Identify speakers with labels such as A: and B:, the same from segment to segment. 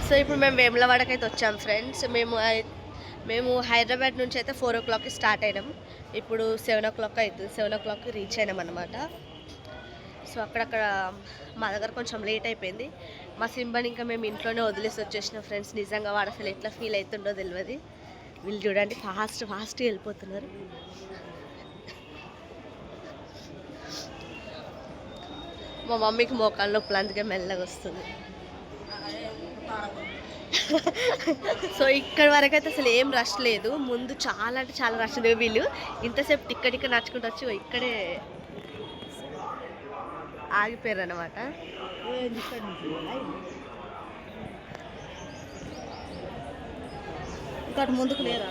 A: So ఇప్పుడు మేము వేములవాడకి అయితే వచ్చాం ఫ్రెండ్స్. మేము హైదరాబాద్ నుంచి అయితే 4 o'clockకి స్టార్ట్ అయినాం. ఇప్పుడు 7 o'clock అవుతుంది. 7 o'clockకి రీచ్ అయినాం అనమాట. సో అక్కడక్కడ మా దగ్గర కొంచెం లేట్ అయిపోయింది. మా సింబని ఇంకా మేము ఇంట్లోనే వదిలేసి వచ్చేసినాం ఫ్రెండ్స్. నిజంగా వాడు అసలు ఎట్లా ఫీల్ అవుతుండో తెలియదు. వీళ్ళు చూడండి ఫాస్ట్గా వెళ్ళిపోతున్నారు. మా మమ్మీకి మోకాళ్ళ నొప్పులు, అందుకే మెల్లగా వస్తుంది. సో ఇక్కడ వరకు అయితే అసలు ఏం రష్ లేదు. ముందు చాలా అంటే చాలా రష్ ఉంది. వీళ్ళు ఇంతసేపు టిక్క నడుచుకుంటూ వచ్చి ఇక్కడే ఆగిపోయారు అనమాట. ఇక్కడ ముందుకు లేరా?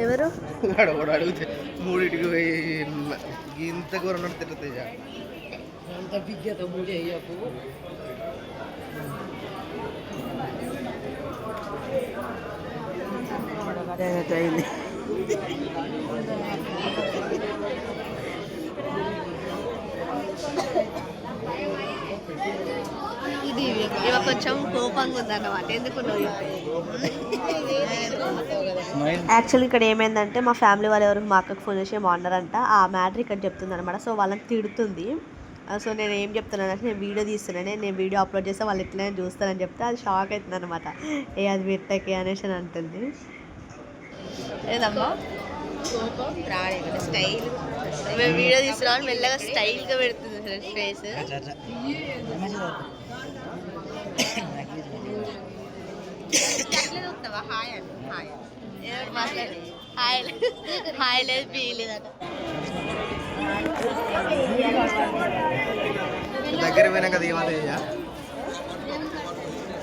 A: ఎవరు
B: అడిగితే 3కి పోయి ఇంత కూర తిరుగుతాయి. అంత బిగ్గత మూడి అయ్యాకు అయింది.
A: ఇది ఇవ కొంచెం కోపంగా ఉందన్నమాట. ఎందుకు యాక్చువల్లీ ఇక్కడ ఏమైందంటే మా ఫ్యామిలీ వాళ్ళు ఎవరికి మా అక్కకు ఫోన్ చేసి ఏమో అన్నారంట. ఆ మ్యాటర్ ఇక్కడ చెప్తుంది అనమాట. సో వాళ్ళని తిడుతుంది. సో నేను ఏం చెప్తున్నానంటే నేను వీడియో తీస్తున్నాను, నేను వీడియో అప్లోడ్ చేస్తే వాళ్ళు ఎట్లయినా చూస్తానని చెప్తే అది షాక్ అవుతుంది అనమాట. అది పెట్టకే అనేసి అని అంటుంది. ఏదమ్మా స్టైల్ మేము వీడియో తీసుకున్నాం, మెల్లగా స్టైల్గా పెడుతుంది ఫేస్. హాయ్ లేదు పీలేదట.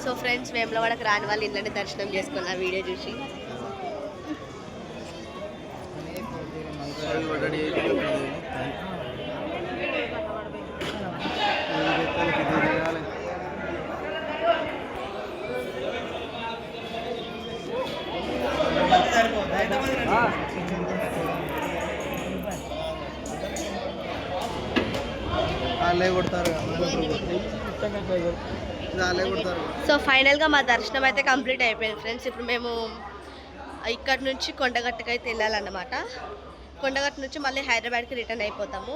A: సో ఫ్రెండ్స్ వేములవాడకి రాని వాళ్ళు ఇళ్ళని దర్శనం చేసుకోవాలి ఆ వీడియో చూసి. సో ఫైనల్గా మా దర్శనం అయితే కంప్లీట్ అయిపోయింది ఫ్రెండ్స్. ఇప్పుడు మేము ఇక్కడ నుంచి కొండగట్టుకు అయితే వెళ్ళాలన్నమాట. కొండగట్టు నుంచి మళ్ళీ హైదరాబాద్కి రిటర్న్ అయిపోతాము.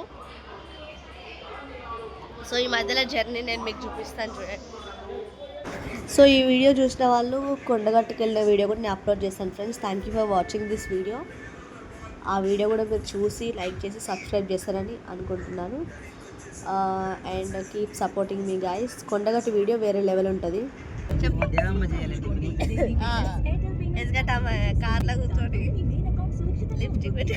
A: సో ఈ మధ్యలో జర్నీ నేను మీకు చూపిస్తాను చూడండి. సో ఈ వీడియో చూసిన వాళ్ళు కొండగట్టుకు వెళ్ళిన వీడియో కూడా నేను అప్లోడ్ చేస్తాను friends. Thank you for watching this video. ఆ వీడియో కూడా మీరు చూసి లైక్ చేసి సబ్స్క్రైబ్ చేస్తారని అనుకుంటున్నాను. And keep supporting me guys. Kondagattu video వేరే లెవెల్ ఉంటుంది. ఎందుకంటే కార్లో కూర్చొని లిఫ్ట్ పెట్టి